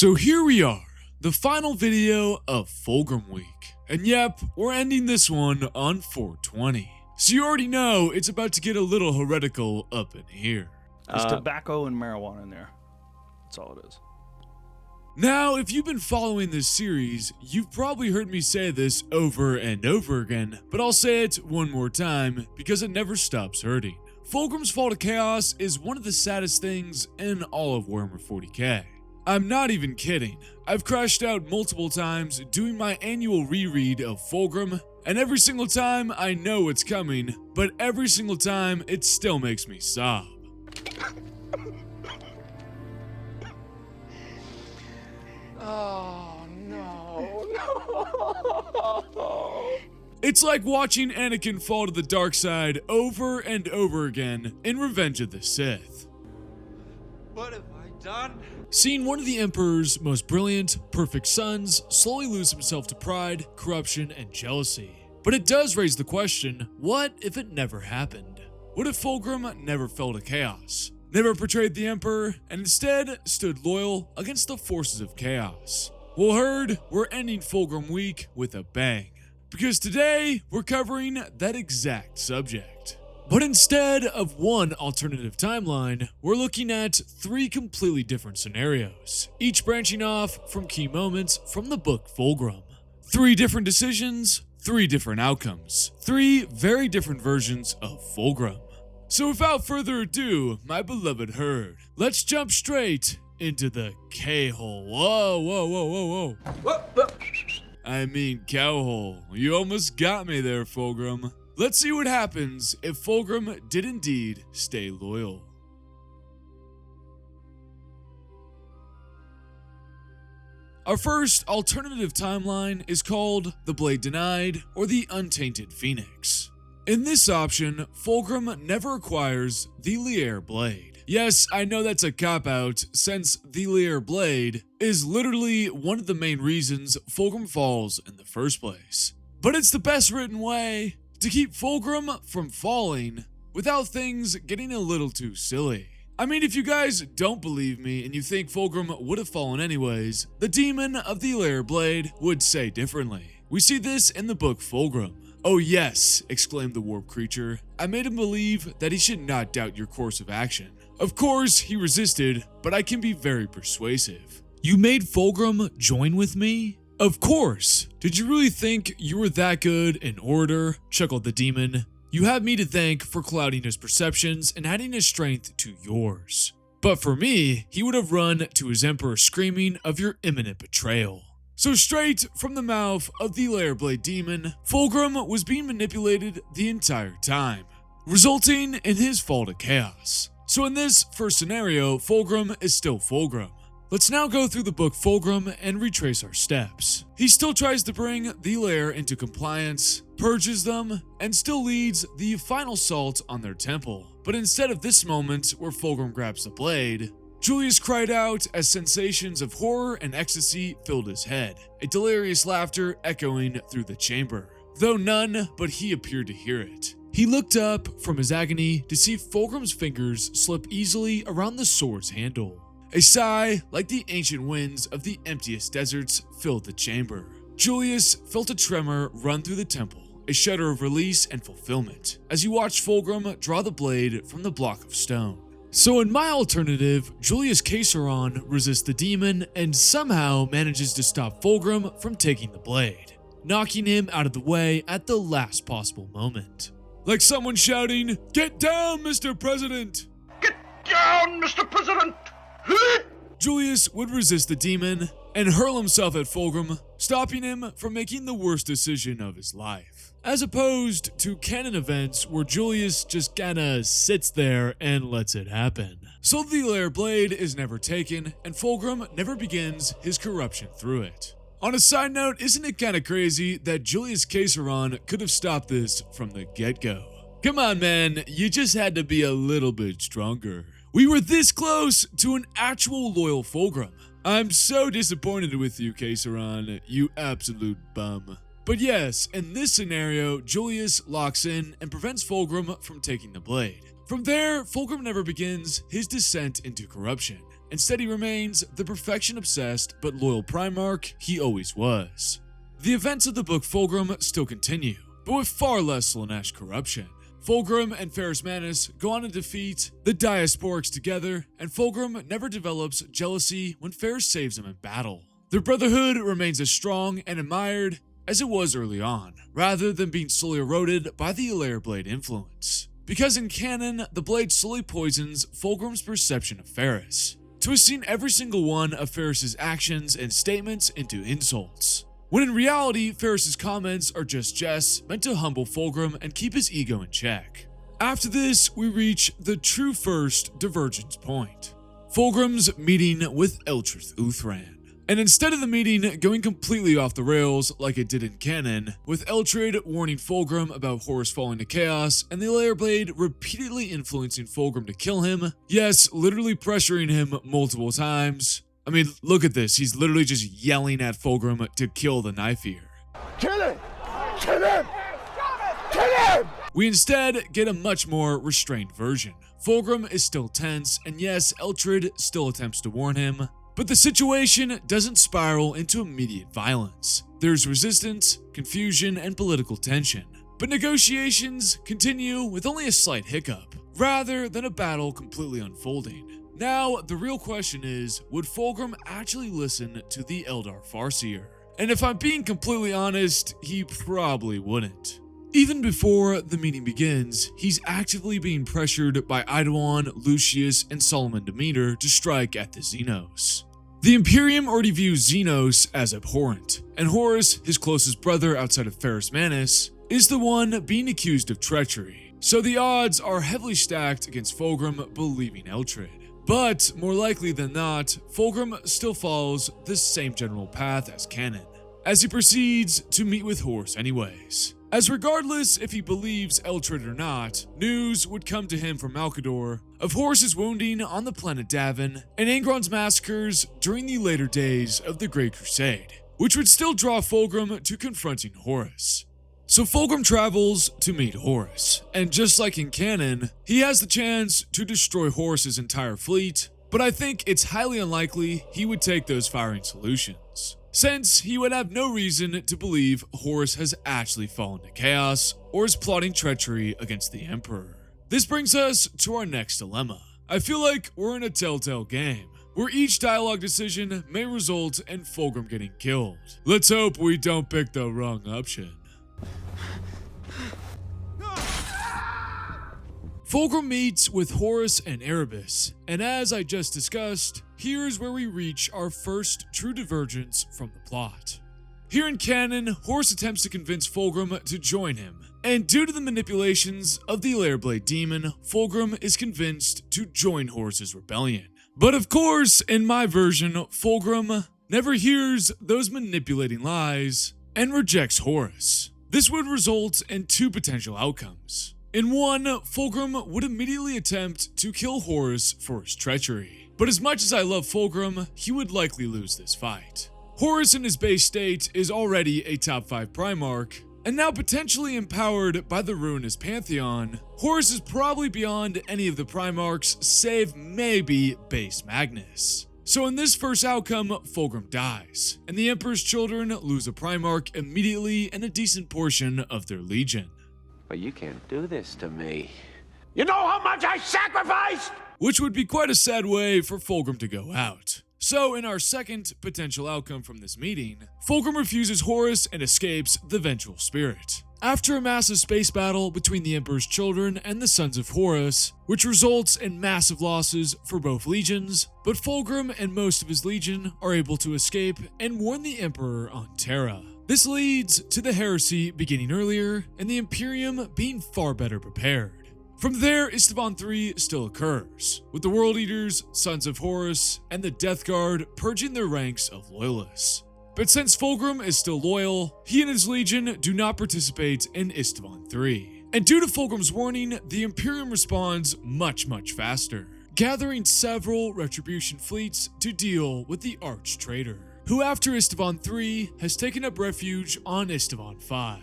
So here we are, the final video of Fulgrim Week. And yep, we're ending this one on 420. So you already know it's about to get a little heretical up in here. There's tobacco and marijuana in there. That's all it is. Now, if you've been following this series, you've probably heard me say this over and over again, but I'll say it one more time because it never stops hurting. Fulgrim's Fall to Chaos is one of the saddest things in all of Warhammer 40K. I'm not even kidding. I've crashed out multiple times doing my annual reread of Fulgrim, and every single time I know it's coming, but every single time it still makes me sob. Oh, no. It's like watching Anakin fall to the dark side over and over again in Revenge of the Sith. What have I done? Seeing one of the Emperor's most brilliant, perfect sons slowly lose himself to pride, corruption, and jealousy. But it does raise the question, what if it never happened? What if Fulgrim never fell to chaos? Never betrayed the Emperor, and instead stood loyal against the forces of chaos? Well, heard, we're ending Fulgrim Week with a bang, because today we're covering that exact subject. But instead of one alternative timeline, we're looking at three completely different scenarios, each branching off from key moments from the book Fulgrim. Three different decisions, three different outcomes, three very different versions of Fulgrim. So without further ado, my beloved herd, let's jump straight into the K-hole. Whoa. I mean cow-hole. You almost got me there, Fulgrim. Let's see what happens if Fulgrim did indeed stay loyal. Our first alternative timeline is called the Blade Denied or the Untainted Phoenix. In this option, Fulgrim never acquires the Lier Blade. Yes, I know that's a cop-out, since the Lier Blade is literally one of the main reasons Fulgrim falls in the first place. But it's the best written way to keep Fulgrim from falling without things getting a little too silly. I mean, if you guys don't believe me and you think Fulgrim would have fallen anyways, the demon of the Lier Blade would say differently. We see this in the book Fulgrim. "Oh yes," exclaimed the warp creature, "I made him believe that he should not doubt your course of action. Of course, he resisted, but I can be very persuasive. You made Fulgrim join with me? Of course. Did you really think you were that good an orator?" chuckled the demon. "You have me to thank for clouding his perceptions and adding his strength to yours. But for me, he would have run to his emperor screaming of your imminent betrayal." So straight from the mouth of the Lier Blade demon, Fulgrim was being manipulated the entire time, resulting in his fall to chaos. So in this first scenario, Fulgrim is still Fulgrim. Let's now go through the book Fulgrim and retrace our steps. He still tries to bring the Lier into compliance, purges them, and still leads the final assault on their temple. But instead of this moment where Fulgrim grabs the blade, Julius cried out as sensations of horror and ecstasy filled his head, a delirious laughter echoing through the chamber, though none but he appeared to hear it. He looked up from his agony to see Fulgrim's fingers slip easily around the sword's handle. A sigh, like the ancient winds of the emptiest deserts, filled the chamber. Julius felt a tremor run through the temple, a shudder of release and fulfillment, as he watched Fulgrim draw the blade from the block of stone. So in my alternative, Julius Caesaron resists the demon and somehow manages to stop Fulgrim from taking the blade, knocking him out of the way at the last possible moment. Like someone shouting, "Get down, Mr. President!" Get down, Mr. President! Julius would resist the demon and hurl himself at Fulgrim, stopping him from making the worst decision of his life. As opposed to canon events where Julius just kinda sits there and lets it happen. So the Lier Blade is never taken, and Fulgrim never begins his corruption through it. On a side note, isn't it kinda crazy that Julius Caesaron could have stopped this from the get-go? Come on, man, you just had to be a little bit stronger. We were this close to an actual loyal Fulgrim. I'm so disappointed with you, Caesaron, you absolute bum. But yes, in this scenario, Julius locks in and prevents Fulgrim from taking the blade. From there, Fulgrim never begins his descent into corruption, Instead, he remains the perfection-obsessed but loyal Primarch he always was. The events of the book Fulgrim still continue, but with far less Slaanesh corruption. Fulgrim and Ferrus Manus go on to defeat the Diasporics together, and Fulgrim never develops jealousy when Ferrus saves him in battle. Their brotherhood remains as strong and admired as it was early on, rather than being slowly eroded by the Ilair blade influence. Because in canon, the blade slowly poisons Fulgrim's perception of Ferrus, twisting every single one of Ferrus's actions and statements into insults, when in reality, Ferrus's comments are just jests meant to humble Fulgrim and keep his ego in check. After this, we reach the true first divergence point, Fulgrim's meeting with Eltrith Uthran. And instead of the meeting going completely off the rails like it did in canon, with Eltrith warning Fulgrim about Horus falling to chaos and the Ilair blade repeatedly influencing Fulgrim to kill him, yes, literally pressuring him multiple times. I mean, look at this, he's literally just yelling at Fulgrim to kill the Knife Eater. Kill him! Kill him! Kill him! We instead get a much more restrained version. Fulgrim is still tense, and yes, Eltrith still attempts to warn him, but the situation doesn't spiral into immediate violence. There's resistance, confusion, and political tension. But negotiations continue with only a slight hiccup, rather than a battle completely unfolding. Now, the real question is, would Fulgrim actually listen to the Eldar Farseer? And if I'm being completely honest, he probably wouldn't. Even before the meeting begins, he's actively being pressured by Eidolon, Lucius, and Solomon Demeter to strike at the Xenos. The Imperium already views Xenos as abhorrent, and Horus, his closest brother outside of Ferrus Manus, is the one being accused of treachery. So the odds are heavily stacked against Fulgrim believing Eltrith. But more likely than not, Fulgrim still follows the same general path as canon, as he proceeds to meet with Horus anyways. As regardless if he believes Eltrith or not, news would come to him from Malcador of Horus's wounding on the planet Davin and Angron's massacres during the later days of the Great Crusade, which would still draw Fulgrim to confronting Horus. So Fulgrim travels to meet Horus, and just like in canon, he has the chance to destroy Horus's entire fleet, but I think it's highly unlikely he would take those firing solutions, since he would have no reason to believe Horus has actually fallen to chaos or is plotting treachery against the Emperor. This brings us to our next dilemma. I feel like we're in a telltale game, where each dialogue decision may result in Fulgrim getting killed. Let's hope we don't pick the wrong option. Fulgrim meets with Horus and Erebus, and as I just discussed, here's where we reach our first true divergence from the plot. Here in canon, Horus attempts to convince Fulgrim to join him, and due to the manipulations of the Ilairblade demon, Fulgrim is convinced to join Horus's rebellion. But of course, in my version, Fulgrim never hears those manipulating lies and rejects Horus. This would result in two potential outcomes. In one, Fulgrim would immediately attempt to kill Horus for his treachery. But as much as I love Fulgrim, he would likely lose this fight. Horus in his base state is already a top 5 Primarch, and now potentially empowered by the ruinous Pantheon, Horus is probably beyond any of the Primarchs save maybe base Magnus. So in this first outcome, Fulgrim dies, and the Emperor's children lose a Primarch immediately and a decent portion of their legion. But you can't do this to me. You know how much I sacrificed? Which would be quite a sad way for Fulgrim to go out. So in our second potential outcome from this meeting, Fulgrim refuses Horus and escapes the Vengeful Spirit. After a massive space battle between the Emperor's children and the Sons of Horus, which results in massive losses for both legions, but Fulgrim and most of his legion are able to escape and warn the Emperor on Terra. This leads to the heresy beginning earlier and the Imperium being far better prepared. From there, Istvan III still occurs, with the World Eaters, Sons of Horus, and the Death Guard purging their ranks of loyalists. But since Fulgrim is still loyal, he and his legion do not participate in Istvan III. And due to Fulgrim's warning, the Imperium responds much faster, gathering several Retribution fleets to deal with the Arch Traitor, who after Istvan III has taken up refuge on Istvan V.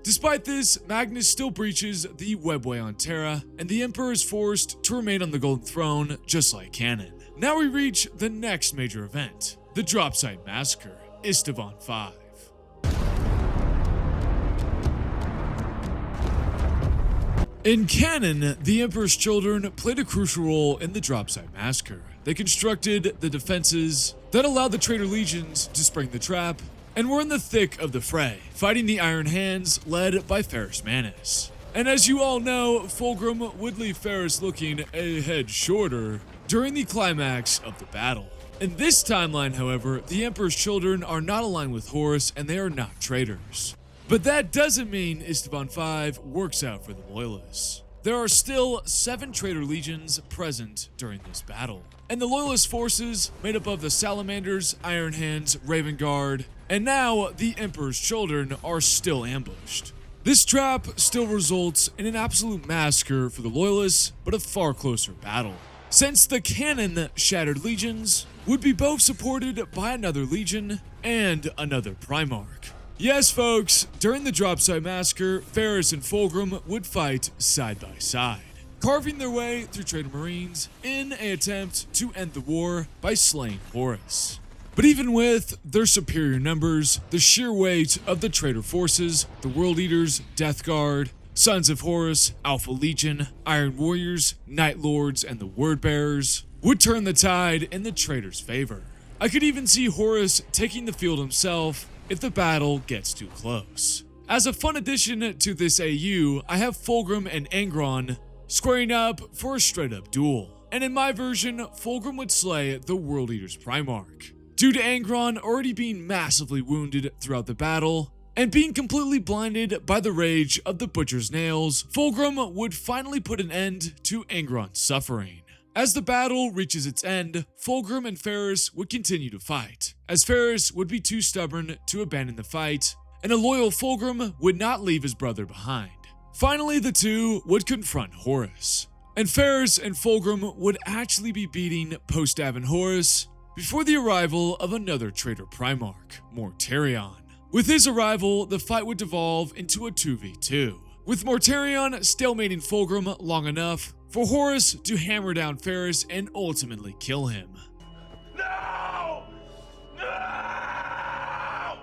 Despite this, Magnus still breaches the Webway on Terra, and the Emperor is forced to remain on the Golden Throne just like canon. Now we reach the next major event, the Dropsite Massacre, Istvan 5. In canon, the Emperor's Children played a crucial role in the Dropsite Massacre. They constructed the defenses that allowed the traitor legions to spring the trap, and were in the thick of the fray, fighting the Iron Hands led by Ferrus Manus. And as you all know, Fulgrim would leave Ferrus looking a head shorter during the climax of the battle. In this timeline, however, the Emperor's Children are not aligned with Horus and they are not traitors. But that doesn't mean Istvan 5 works out for the Loyalists. There are still 7 traitor legions present during this battle, and the Loyalist forces, made up of the Salamanders, Iron Hands, Raven Guard, and now the Emperor's Children, are still ambushed. This trap still results in an absolute massacre for the Loyalists, but a far closer battle, since the canon Shattered Legions would be both supported by another legion and another Primarch. Yes, folks, during the Dropsite Massacre, Ferrus and Fulgrim would fight side by side, carving their way through traitor marines in an attempt to end the war by slaying Horus. But even with their superior numbers, the sheer weight of the traitor forces, the World Eaters, Death Guard, Sons of Horus, Alpha Legion, Iron Warriors, Night Lords, and the Word Bearers, would turn the tide in the traitors' favor. I could even see Horus taking the field himself if the battle gets too close. As a fun addition to this AU, I have Fulgrim and Angron squaring up for a straight up duel. And in my version, Fulgrim would slay the World Eater's Primarch. Due to Angron already being massively wounded throughout the battle, and being completely blinded by the rage of the Butcher's Nails, Fulgrim would finally put an end to Angron's suffering. As the battle reaches its end, Fulgrim and Ferrus would continue to fight, as Ferrus would be too stubborn to abandon the fight, and a loyal Fulgrim would not leave his brother behind. Finally, the two would confront Horus, and Ferrus and Fulgrim would actually be beating Post-Avon Horus before the arrival of another traitor Primarch, Mortarion. With his arrival, the fight would devolve into a 2v2, with Mortarion stalemating Fulgrim long enough for Horus to hammer down Ferrus and ultimately kill him. No! No!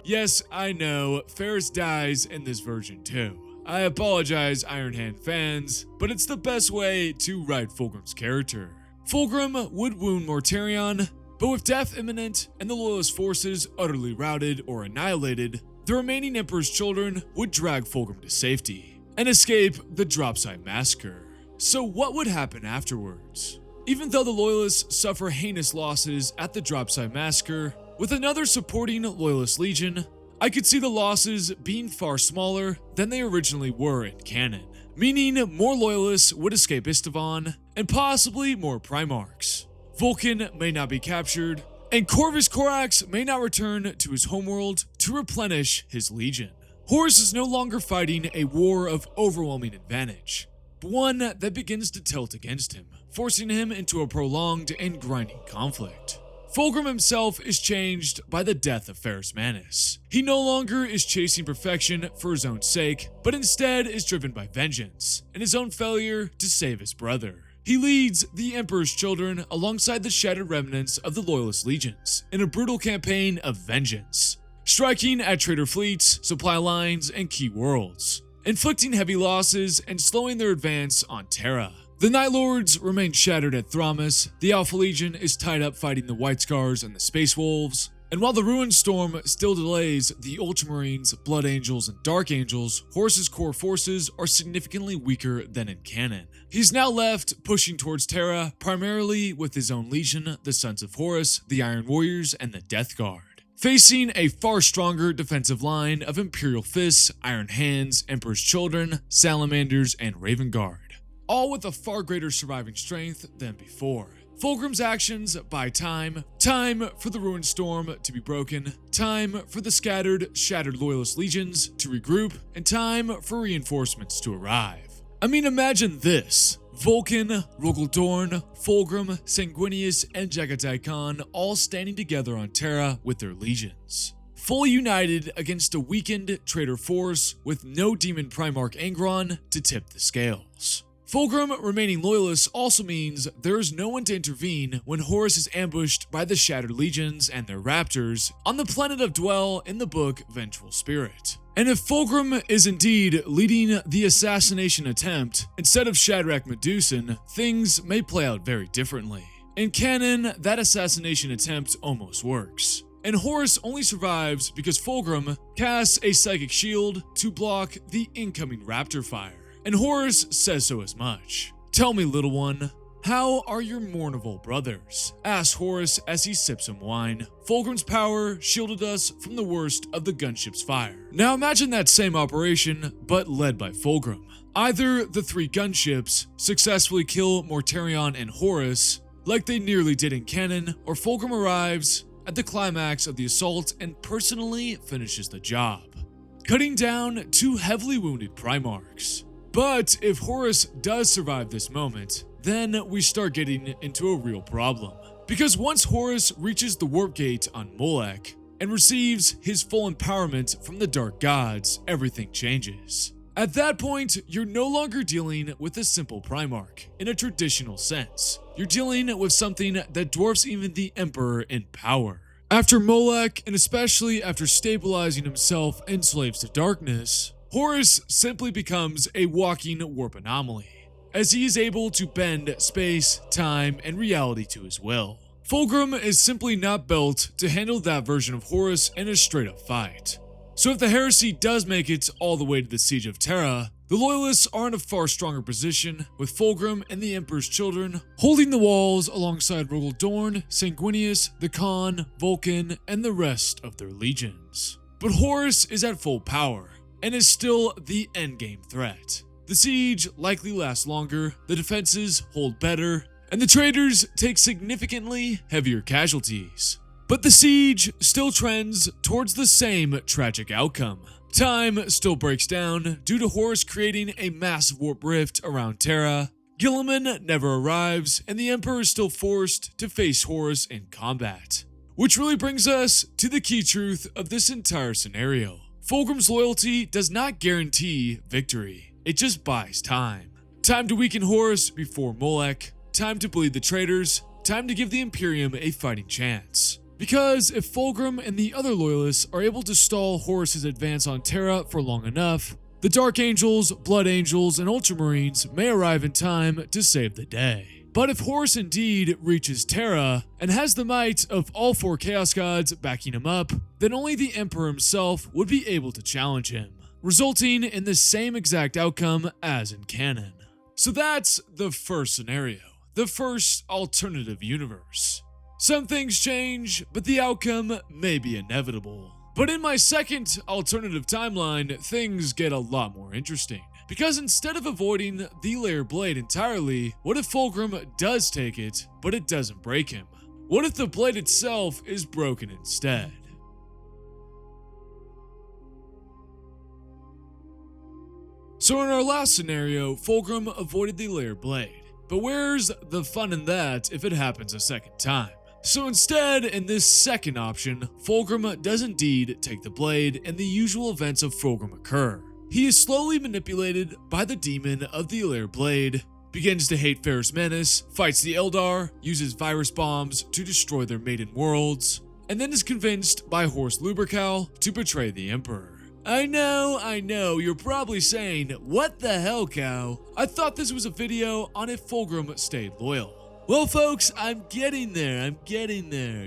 Yes, I know, Ferrus dies in this version too. I apologize, Iron Hand fans, but it's the best way to write Fulgrim's character. Fulgrim would wound Mortarion, but with death imminent and the Loyalist forces utterly routed or annihilated, the remaining Emperor's Children would drag Fulgrim to safety and escape the Dropsite Massacre. So what would happen afterwards? Even though the Loyalists suffer heinous losses at the Dropsite Massacre, with another supporting Loyalist Legion, I could see the losses being far smaller than they originally were in canon, meaning more Loyalists would escape Istvan, and possibly more Primarchs. Vulcan may not be captured, and Corvus Corax may not return to his homeworld to replenish his legion. Horus is no longer fighting a war of overwhelming advantage, but one that begins to tilt against him, forcing him into a prolonged and grinding conflict. Fulgrim himself is changed by the death of Ferrus Manus. He no longer is chasing perfection for his own sake, but instead is driven by vengeance and his own failure to save his brother. He leads the Emperor's Children alongside the shattered remnants of the Loyalist legions in a brutal campaign of vengeance, striking at traitor fleets, supply lines, and key worlds, inflicting heavy losses and slowing their advance on Terra. The Night Lords remain shattered at Thramas, the Alpha Legion is tied up fighting the White Scars and the Space Wolves, and while the Ruin Storm still delays the Ultramarines, Blood Angels, and Dark Angels, Horus's core forces are significantly weaker than in canon. He's now left pushing towards Terra, primarily with his own legion, the Sons of Horus, the Iron Warriors, and the Death Guard, facing a far stronger defensive line of Imperial Fists, Iron Hands, Emperor's Children, Salamanders, and Raven Guard, all with a far greater surviving strength than before. Fulgrim's actions buy time for the Ruin Storm to be broken, time for the shattered Loyalist legions to regroup, and time for reinforcements to arrive. I mean, imagine this. Vulcan, Rogel Dorn, Fulgrim, Sanguinius, and Jagatai Khan all standing together on Terra with their legions, fully united against a weakened traitor force with no demon Primarch Angron to tip the scales. Fulgrim remaining loyalist also means there is no one to intervene when Horus is ambushed by the Shattered Legions and their raptors on the planet of Dwell in the book Vengeful Spirit. And if Fulgrim is indeed leading the assassination attempt instead of Shadrach Medusan, things may play out very differently. In canon, that assassination attempt almost works. And Horus only survives because Fulgrim casts a psychic shield to block the incoming raptor fire. And Horus says so as much. "Tell me, little one, how are your mournful brothers?" asks Horus as he sips some wine. Fulgrim's power shielded us from the worst of the gunship's fire. Now imagine that same operation, but led by Fulgrim. Either the 3 gunships successfully kill Mortarion and Horus, like they nearly did in canon, or Fulgrim arrives at the climax of the assault and personally finishes the job, cutting down 2 heavily wounded Primarchs. But if Horus does survive this moment, then we start getting into a real problem. Because once Horus reaches the warp gate on Molech and receives his full empowerment from the dark gods, everything changes. At that point, you're no longer dealing with a simple Primarch in a traditional sense. You're dealing with something that dwarfs even the Emperor in power. After Molech, and especially after stabilizing himself in Slaves to Darkness, Horus simply becomes a walking warp anomaly, as he is able to bend space, time, and reality to his will. Fulgrim is simply not built to handle that version of Horus in a straight-up fight. So if the heresy does make it all the way to the Siege of Terra, the Loyalists are in a far stronger position, with Fulgrim and the Emperor's children holding the walls alongside Rogel Dorn, Sanguinius, the Khan, Vulcan, and the rest of their legions. But Horus is at full power, and is still the endgame threat. The siege likely lasts longer, the defenses hold better, and the traders take significantly heavier casualties. But the siege still trends towards the same tragic outcome. Time still breaks down due to Horus creating a massive warp rift around Terra. Gilliman never arrives, and the Emperor is still forced to face Horus in combat. Which really brings us to the key truth of this entire scenario. Fulgrim's loyalty does not guarantee victory, it just buys time. Time to weaken Horus before Molech, time to bleed the traitors, time to give the Imperium a fighting chance. Because if Fulgrim and the other loyalists are able to stall Horus's advance on Terra for long enough, the Dark Angels, Blood Angels, and Ultramarines may arrive in time to save the day. But if Horus indeed reaches Terra, and has the might of all 4 Chaos Gods backing him up, then only the Emperor himself would be able to challenge him, resulting in the same exact outcome as in canon. So that's the first scenario, the first alternative universe. Some things change, but the outcome may be inevitable. But in my second alternative timeline, things get a lot more interesting. Because instead of avoiding the layer blade entirely, what if Fulgrim does take it, but it doesn't break him? What if the blade itself is broken instead? So in our last scenario, Fulgrim avoided the layer blade. But where's the fun in that if it happens a second time? So instead, in this second option, Fulgrim does indeed take the blade and the usual events of Fulgrim occur. He is slowly manipulated by the demon of the Lair Blade, begins to hate Ferrus Manus, fights the Eldar, uses virus bombs to destroy their maiden worlds, and then is convinced by Horus Lubercal to betray the Emperor. I know, you're probably saying, what the hell, cow? I thought this was a video on if Fulgrim stayed loyal. Well folks, I'm getting there.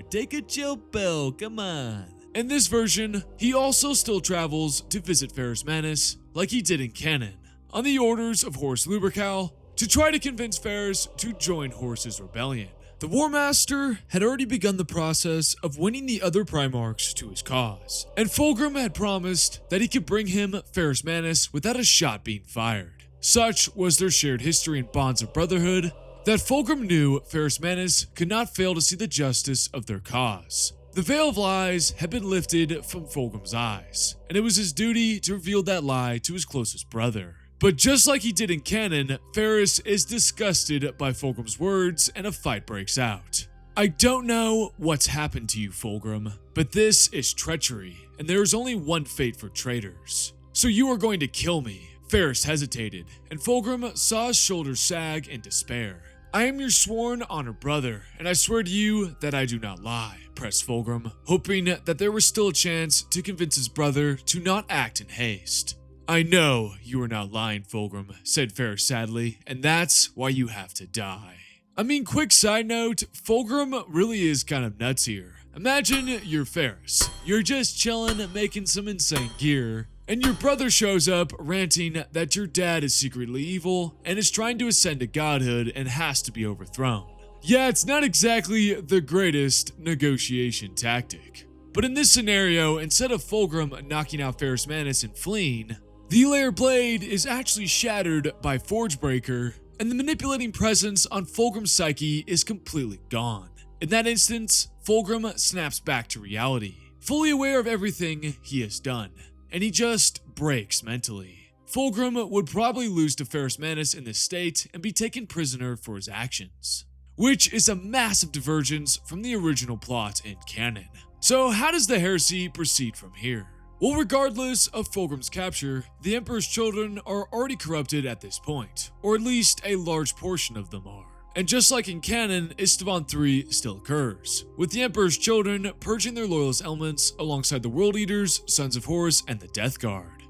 Take a chill pill, come on. In this version, he also still travels to visit Ferrus Manus, like he did in canon, on the orders of Horus Lubercal, to try to convince Ferrus to join Horus's rebellion. The War Master had already begun the process of winning the other Primarchs to his cause, and Fulgrim had promised that he could bring him Ferrus Manus without a shot being fired. Such was their shared history and bonds of brotherhood, that Fulgrim knew Ferrus Manus could not fail to see the justice of their cause. The veil of lies had been lifted from Fulgrim's eyes, and it was his duty to reveal that lie to his closest brother. But just like he did in canon, Ferrus is disgusted by Fulgrim's words and a fight breaks out. I don't know what's happened to you, Fulgrim, but this is treachery, and there is only one fate for traitors. So you are going to kill me, Ferris hesitated, and Fulgrim saw his shoulders sag in despair. "I am your sworn honored brother, and I swear to you that I do not lie," pressed Fulgrim, hoping that there was still a chance to convince his brother to not act in haste. "I know you are not lying, Fulgrim," said Ferris sadly, "and that's why you have to die." I mean, quick side note, Fulgrim really is kind of nuts here. Imagine you're Ferris. You're just chilling, making some insane gear, and your brother shows up ranting that your dad is secretly evil and is trying to ascend to godhood and has to be overthrown. Yeah, it's not exactly the greatest negotiation tactic. But in this scenario, instead of Fulgrim knocking out Ferris Manus and fleeing, the Lair Blade is actually shattered by Forgebreaker, and the manipulating presence on Fulgrim's psyche is completely gone. In that instance, Fulgrim snaps back to reality, fully aware of everything he has done, and he just breaks mentally. Fulgrim would probably lose to Ferris Manus in this state and be taken prisoner for his actions, which is a massive divergence from the original plot in canon. So how does the heresy proceed from here? Well, regardless of Fulgrim's capture, the Emperor's children are already corrupted at this point, or at least a large portion of them are. And just like in canon, Esteban III still occurs, with the Emperor's children purging their loyalist elements alongside the World Eaters, Sons of Horus, and the Death Guard.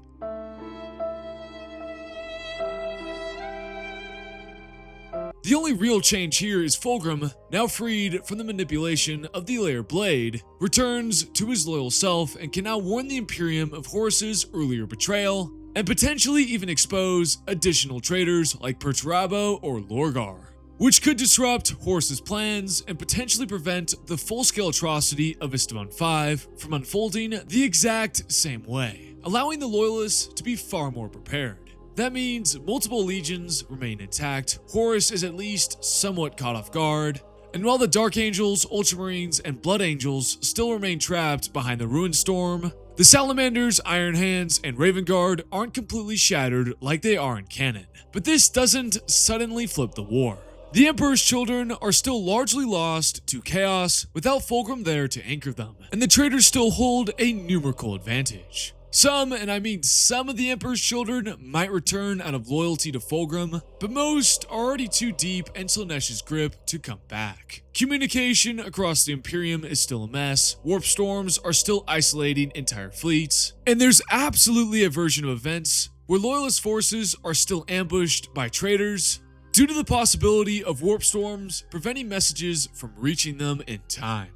The only real change here is Fulgrim, now freed from the manipulation of the Lair Blade, returns to his loyal self and can now warn the Imperium of Horus's earlier betrayal, and potentially even expose additional traitors like Perturabo or Lorgar, which could disrupt Horus's plans and potentially prevent the full-scale atrocity of Esteban V from unfolding the exact same way, allowing the Loyalists to be far more prepared. That means multiple legions remain intact, Horus is at least somewhat caught off guard, and while the Dark Angels, Ultramarines, and Blood Angels still remain trapped behind the Ruin Storm, the Salamanders, Iron Hands, and Raven Guard aren't completely shattered like they are in canon. But this doesn't suddenly flip the war. The Emperor's children are still largely lost to chaos without Fulgrim there to anchor them, and the traitors still hold a numerical advantage. Some, and I mean some of the Emperor's children might return out of loyalty to Fulgrim, but most are already too deep in Slaaneish's grip to come back. Communication across the Imperium is still a mess, warp storms are still isolating entire fleets, and there's absolutely a version of events where loyalist forces are still ambushed by traitors due to the possibility of warp storms preventing messages from reaching them in time.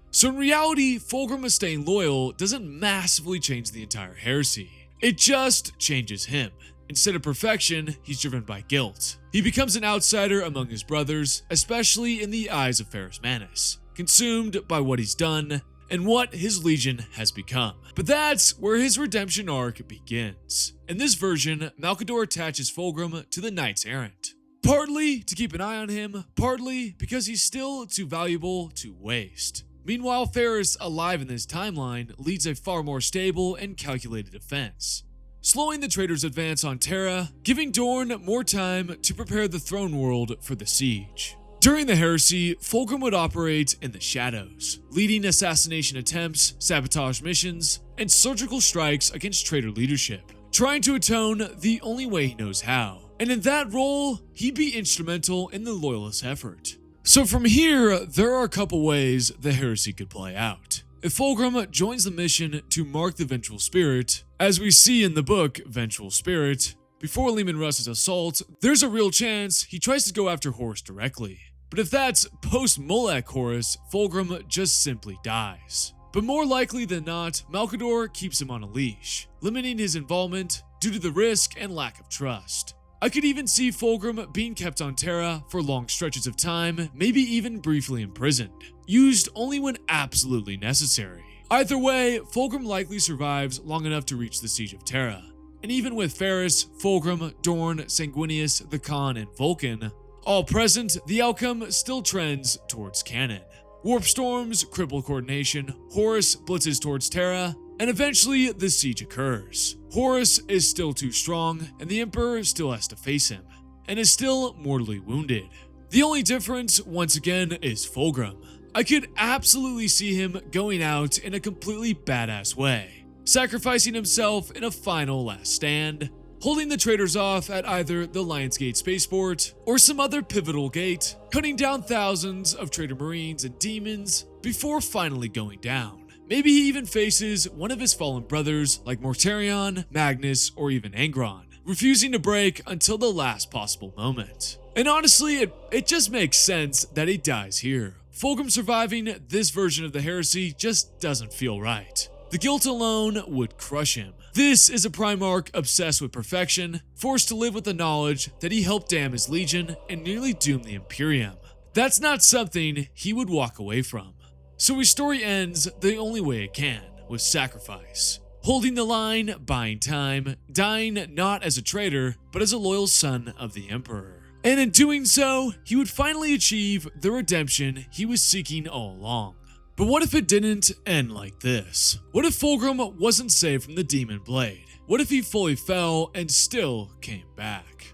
So in reality, Fulgrim staying loyal doesn't massively change the entire heresy. It just changes him. Instead of perfection, he's driven by guilt. He becomes an outsider among his brothers, especially in the eyes of Ferris Manus, consumed by what he's done and what his legion has become. But that's where his redemption arc begins. In this version, Malcador attaches Fulgrim to the Knights Errant, partly to keep an eye on him, partly because he's still too valuable to waste. Meanwhile, Ferris, alive in this timeline, leads a far more stable and calculated defense, slowing the traitors' advance on Terra, giving Dorn more time to prepare the throne world for the siege. During the heresy, Fulgrim would operate in the shadows, leading assassination attempts, sabotage missions, and surgical strikes against traitor leadership, trying to atone the only way he knows how. And in that role, he'd be instrumental in the loyalist effort. So from here, there are a couple ways the heresy could play out. If Fulgrim joins the mission to mark the Vengeful Spirit, as we see in the book Vengeful Spirit, before Leman Russ's assault, there's a real chance he tries to go after Horus directly. But if that's post-Molech Horus, Fulgrim just simply dies. But more likely than not, Malcador keeps him on a leash, limiting his involvement due to the risk and lack of trust. I could even see Fulgrim being kept on Terra for long stretches of time, maybe even briefly imprisoned, used only when absolutely necessary. Either way, Fulgrim likely survives long enough to reach the Siege of Terra. And even with Ferris, Fulgrim, Dorn, Sanguinius, the Khan, and Vulcan all present, the outcome still trends towards canon. Warp storms, cripple coordination, Horus blitzes towards Terra, and eventually the siege occurs. Horus is still too strong, and the Emperor still has to face him, and is still mortally wounded. The only difference, once again, is Fulgrim. I could absolutely see him going out in a completely badass way, sacrificing himself in a final last stand, holding the traitors off at either the Lionsgate spaceport or some other pivotal gate, cutting down thousands of traitor marines and demons before finally going down. Maybe he even faces one of his fallen brothers like Mortarion, Magnus, or even Angron, refusing to break until the last possible moment. And honestly, it just makes sense that he dies here. Fulgrim surviving this version of the heresy just doesn't feel right. The guilt alone would crush him. This is a Primarch obsessed with perfection, forced to live with the knowledge that he helped damn his legion and nearly doom the Imperium. That's not something he would walk away from. So his story ends the only way it can, with sacrifice. Holding the line, buying time, dying not as a traitor, but as a loyal son of the Emperor. And in doing so, he would finally achieve the redemption he was seeking all along. But what if it didn't end like this? What if Fulgrim wasn't saved from the Demon Blade? What if he fully fell and still came back?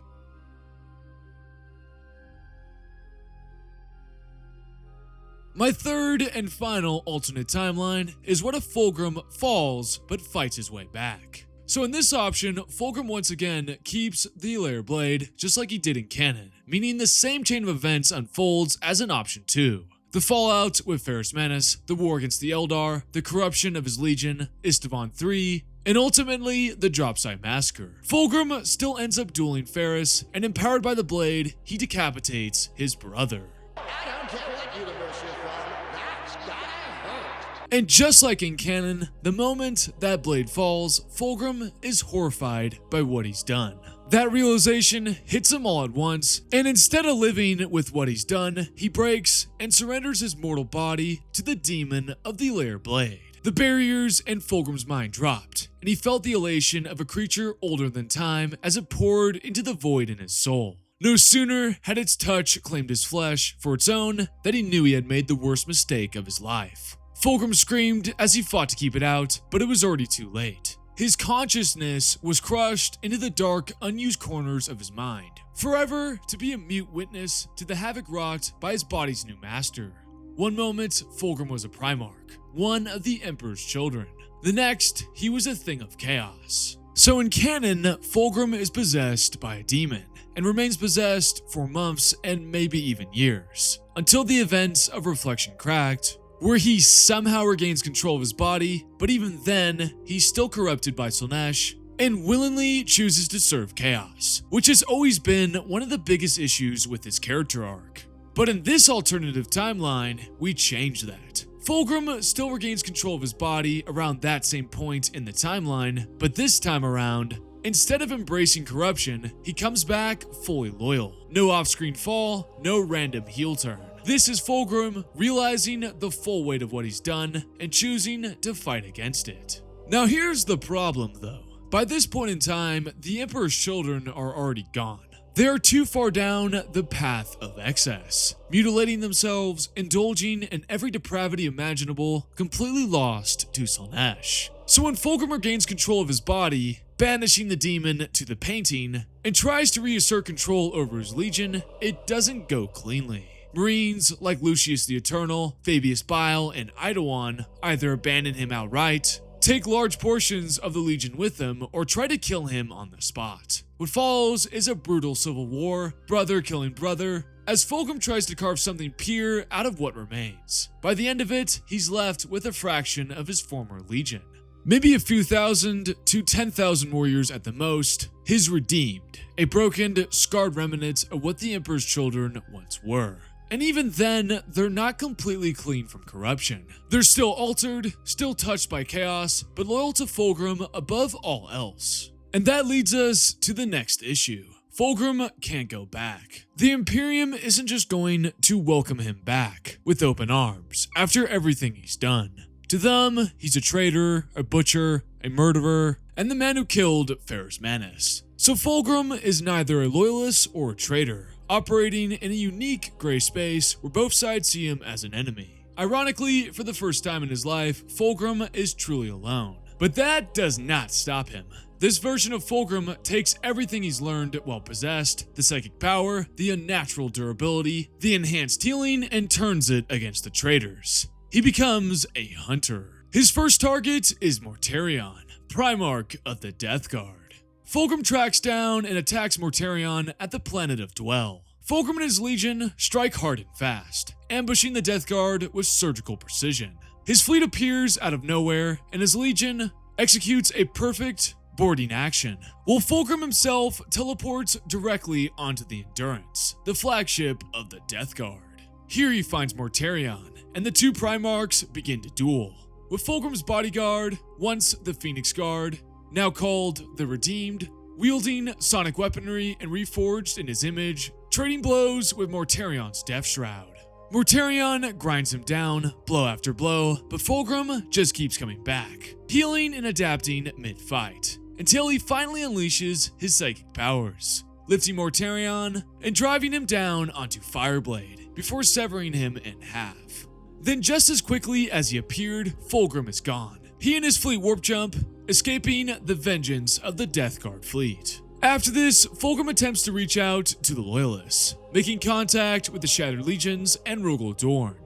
My third and final alternate timeline is what if Fulgrim falls but fights his way back. So in this option, Fulgrim once again keeps the Lair Blade just like he did in canon, meaning the same chain of events unfolds as in option 2. The fallout with Ferrus Manus, the war against the Eldar, the corruption of his legion, Istvan III, and ultimately the Dropsite Massacre. Fulgrim still ends up dueling Ferrus, and empowered by the blade, he decapitates his brother. I don't care what universe you're from, that's gotta hurt. And just like in canon, the moment that blade falls, Fulgrim is horrified by what he's done. That realization hits him all at once, and instead of living with what he's done, he breaks and surrenders his mortal body to the demon of the Lair Blade. The barriers in Fulgrim's mind dropped, and he felt the elation of a creature older than time as it poured into the void in his soul. No sooner had its touch claimed his flesh for its own than he knew he had made the worst mistake of his life. Fulgrim screamed as he fought to keep it out, but it was already too late. His consciousness was crushed into the dark, unused corners of his mind, forever to be a mute witness to the havoc wrought by his body's new master. One moment, Fulgrim was a Primarch, one of the Emperor's children. The next, he was a thing of chaos. So in canon, Fulgrim is possessed by a demon, and remains possessed for months and maybe even years, until the events of Reflection Cracked, where he somehow regains control of his body, but even then, he's still corrupted by Slaanesh, and willingly chooses to serve chaos, which has always been one of the biggest issues with his character arc. But in this alternative timeline, we change that. Fulgrim still regains control of his body around that same point in the timeline, but this time around, instead of embracing corruption, he comes back fully loyal. No off-screen fall, no random heel turn. This is Fulgrim realizing the full weight of what he's done and choosing to fight against it. Now here's the problem though. By this point in time, the Emperor's children are already gone. They are too far down the path of excess, mutilating themselves, indulging in every depravity imaginable, completely lost to Slaanesh. So when Fulgrim regains control of his body, banishing the demon to the painting, and tries to reassert control over his legion, it doesn't go cleanly. Marines like Lucius the Eternal, Fabius Bile, and Eidolon either abandon him outright, take large portions of the legion with them, or try to kill him on the spot. What follows is a brutal civil war, brother killing brother, as Fulgrim tries to carve something pure out of what remains. By the end of it, he's left with a fraction of his former legion. Maybe a few thousand to 10,000 warriors at the most, his redeemed, a broken, scarred remnant of what the Emperor's children once were. And even then, they're not completely clean from corruption. They're still altered, still touched by chaos, but loyal to Fulgrim above all else. And that leads us to the next issue. Fulgrim can't go back. The Imperium isn't just going to welcome him back with open arms after everything he's done. To them, he's a traitor, a butcher, a murderer, and the man who killed Ferrus Manus. So Fulgrim is neither a loyalist or a traitor, operating in a unique gray space where both sides see him as an enemy. Ironically, for the first time in his life, Fulgrim is truly alone. But that does not stop him. This version of Fulgrim takes everything he's learned while possessed, the psychic power, the unnatural durability, the enhanced healing, and turns it against the traitors. He becomes a hunter. His first target is Mortarion, Primarch of the Death Guard. Fulgrim tracks down and attacks Mortarion at the planet of Dwell. Fulgrim and his legion strike hard and fast, ambushing the Death Guard with surgical precision. His fleet appears out of nowhere, and his legion executes a perfect boarding action, while Fulgrim himself teleports directly onto the Endurance, the flagship of the Death Guard. Here he finds Mortarion, and the two Primarchs begin to duel, with Fulgrim's bodyguard, once the Phoenix Guard, now called the Redeemed, wielding sonic weaponry and reforged in his image, trading blows with Mortarion's Death Shroud. Mortarion grinds him down, blow after blow, but Fulgrim just keeps coming back, healing and adapting mid-fight, until he finally unleashes his psychic powers, lifting Mortarion and driving him down onto Fireblade before severing him in half. Then just as quickly as he appeared, Fulgrim is gone. He and his fleet warp jump, escaping the vengeance of the Death Guard fleet. After this, Fulgrim attempts to reach out to the Loyalists, making contact with the Shattered Legions and Rogel Dorn.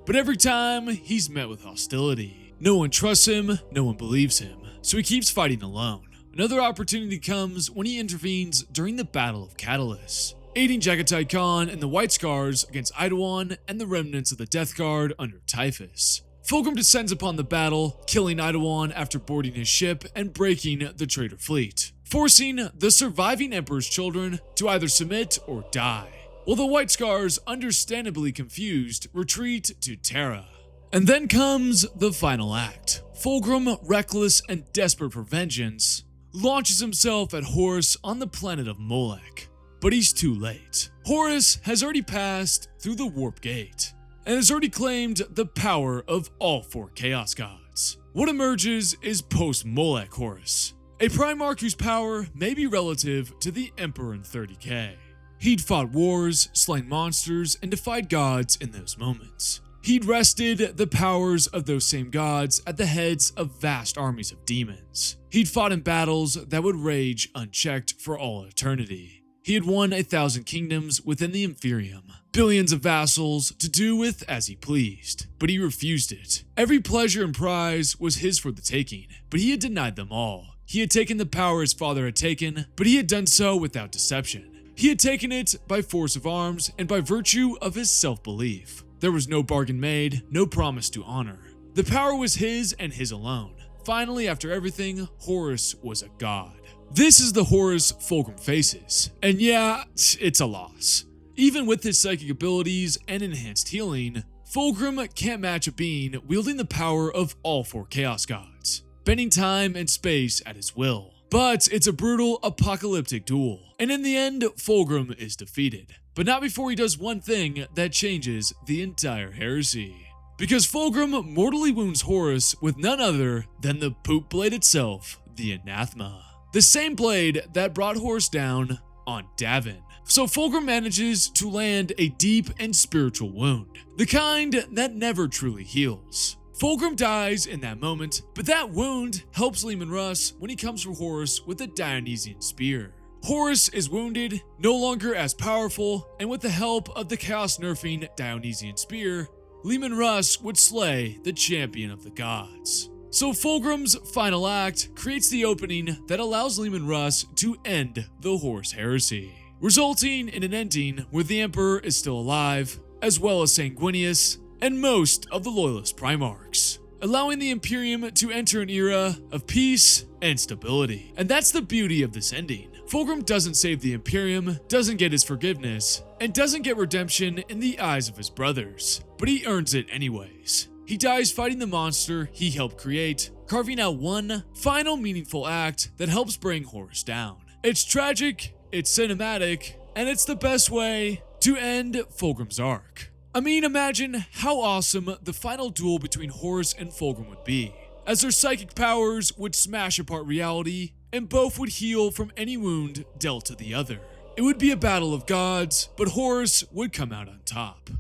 But every time, he's met with hostility. No one trusts him, no one believes him, so he keeps fighting alone. Another opportunity comes when he intervenes during the Battle of Catalyst, aiding Jagatai Khan and the White Scars against Eidolon and the remnants of the Death Guard under Typhus. Fulgrim descends upon the battle, killing Eidolon after boarding his ship and breaking the traitor fleet, forcing the surviving Emperor's children to either submit or die, while the White Scars, understandably confused, retreat to Terra. And then comes the final act. Fulgrim, reckless and desperate for vengeance, launches himself at Horus on the planet of Molech. But he's too late. Horus has already passed through the Warp Gate, and has already claimed the power of all four Chaos Gods. What emerges is post-Molech Horus, a Primarch whose power may be relative to the Emperor in 30K. He'd fought wars, slain monsters, and defied gods in those moments. He'd wrested the powers of those same gods at the heads of vast armies of demons. He'd fought in battles that would rage unchecked for all eternity. He had won 1,000 kingdoms within the Imperium, billions of vassals to do with as he pleased, but he refused it. Every pleasure and prize was his for the taking, but he had denied them all. He had taken the power his father had taken, but he had done so without deception. He had taken it by force of arms and by virtue of his self-belief. There was no bargain made, no promise to honor. The power was his and his alone. Finally, after everything, Horus was a god. This is the Horus Fulgrim faces, and yeah, it's a loss. Even with his psychic abilities and enhanced healing, Fulgrim can't match a being wielding the power of all four Chaos Gods, bending time and space at his will. But it's a brutal, apocalyptic duel, and in the end, Fulgrim is defeated. But not before he does one thing that changes the entire heresy. Because Fulgrim mortally wounds Horus with none other than the poop blade itself, the Anathema. The same blade that brought Horus down on Davin. So Fulgrim manages to land a deep and spiritual wound, the kind that never truly heals. Fulgrim dies in that moment, but that wound helps Leman Russ when he comes for Horus with a Dionysian spear. Horus is wounded, no longer as powerful, and with the help of the chaos nerfing Dionysian spear, Leman Russ would slay the champion of the gods. So Fulgrim's final act creates the opening that allows Leman Russ to end the Horus heresy, resulting in an ending where the Emperor is still alive, as well as Sanguinius and most of the Loyalist Primarchs, allowing the Imperium to enter an era of peace and stability. And that's the beauty of this ending. Fulgrim doesn't save the Imperium, doesn't get his forgiveness, and doesn't get redemption in the eyes of his brothers, but he earns it anyways. He dies fighting the monster he helped create, carving out one final meaningful act that helps bring Horus down. It's tragic, it's cinematic, and it's the best way to end Fulgrim's arc. I mean, imagine how awesome the final duel between Horus and Fulgrim would be, as their psychic powers would smash apart reality, and both would heal from any wound dealt to the other. It would be a battle of gods, but Horus would come out on top.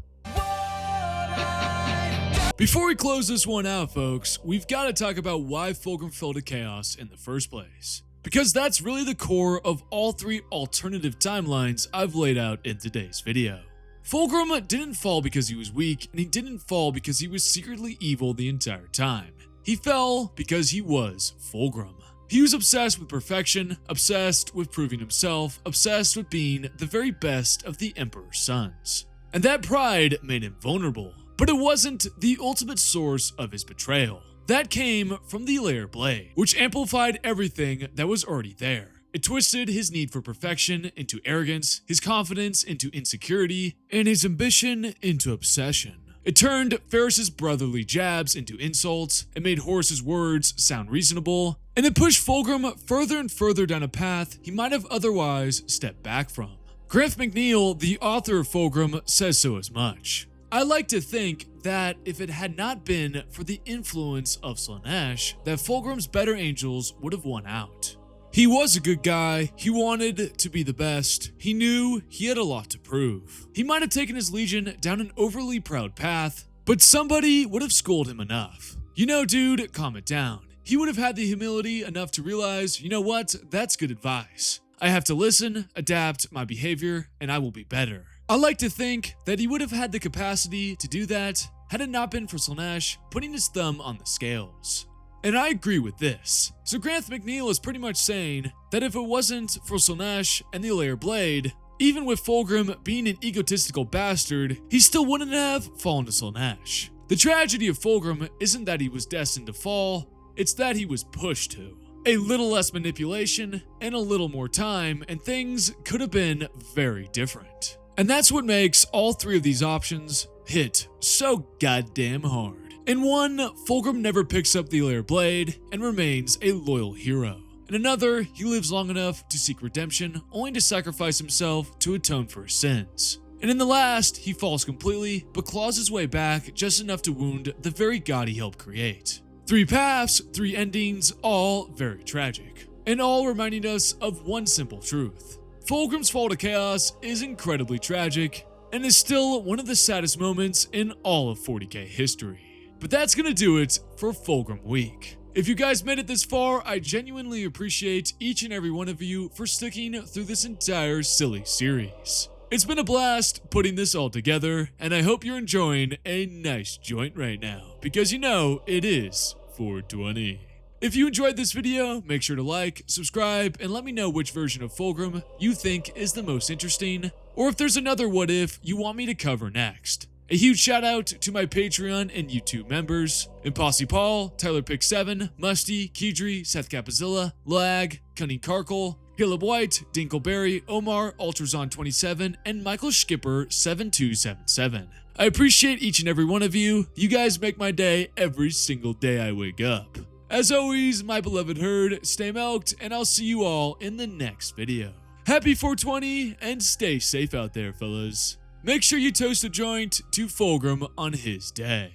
Before we close this one out, folks, we've got to talk about why Fulgrim fell to chaos in the first place. Because that's really the core of all three alternative timelines I've laid out in today's video. Fulgrim didn't fall because he was weak, and he didn't fall because he was secretly evil the entire time. He fell because he was Fulgrim. He was obsessed with perfection, obsessed with proving himself, obsessed with being the very best of the Emperor's sons. And that pride made him vulnerable. But it wasn't the ultimate source of his betrayal. That came from the Lair Blade, which amplified everything that was already there. It twisted his need for perfection into arrogance, his confidence into insecurity, and his ambition into obsession. It turned Ferris's brotherly jabs into insults, it made Horus's words sound reasonable, and it pushed Fulgrim further and further down a path he might have otherwise stepped back from. Grant McNeil, the author of Fulgrim, says so as much. I like to think that if it had not been for the influence of Slaanesh, that Fulgrim's better angels would have won out. He was a good guy, he wanted to be the best, he knew he had a lot to prove. He might have taken his legion down an overly proud path, but somebody would have schooled him enough. You know, dude, calm it down. He would have had the humility enough to realize, you know what, that's good advice. I have to listen, adapt my behavior, and I will be better. I like to think that he would have had the capacity to do that had it not been for Slaanesh putting his thumb on the scales. And I agree with this. So Grant McNeil is pretty much saying that if it wasn't for Slaanesh and the Lair Blade, even with Fulgrim being an egotistical bastard, he still wouldn't have fallen to Slaanesh. The tragedy of Fulgrim isn't that he was destined to fall, it's that he was pushed to. A little less manipulation and a little more time, and things could have been very different. And that's what makes all three of these options hit so goddamn hard. In one, Fulgrim never picks up the Lair Blade and remains a loyal hero. In another, he lives long enough to seek redemption, only to sacrifice himself to atone for his sins. And in the last, he falls completely, but claws his way back just enough to wound the very god he helped create. 3 paths, 3 endings, all very tragic, and all reminding us of one simple truth. Fulgrim's fall to chaos is incredibly tragic, and is still one of the saddest moments in all of 40K history. But that's gonna do it for Fulgrim Week. If you guys made it this far, I genuinely appreciate each and every one of you for sticking through this entire silly series. It's been a blast putting this all together, and I hope you're enjoying a nice joint right now, because you know it is 420. If you enjoyed this video, make sure to like, subscribe, and let me know which version of Fulgrim you think is the most interesting, or if there's another what if you want me to cover next. A huge shout out to my Patreon and YouTube members: Impossy Paul, Tyler Pick 7, Musty, Keydry, Seth Capizilla, Lag, Cunning Karkle, Caleb White, Dinkleberry, Omar, Ultrazon 27, and Michael Skipper 7277. I appreciate each and every one of you. You guys make my day every single day I wake up. As always, my beloved herd, stay milked, and I'll see you all in the next video. Happy 420, and stay safe out there, fellas. Make sure you toast a joint to Fulgrim on his day.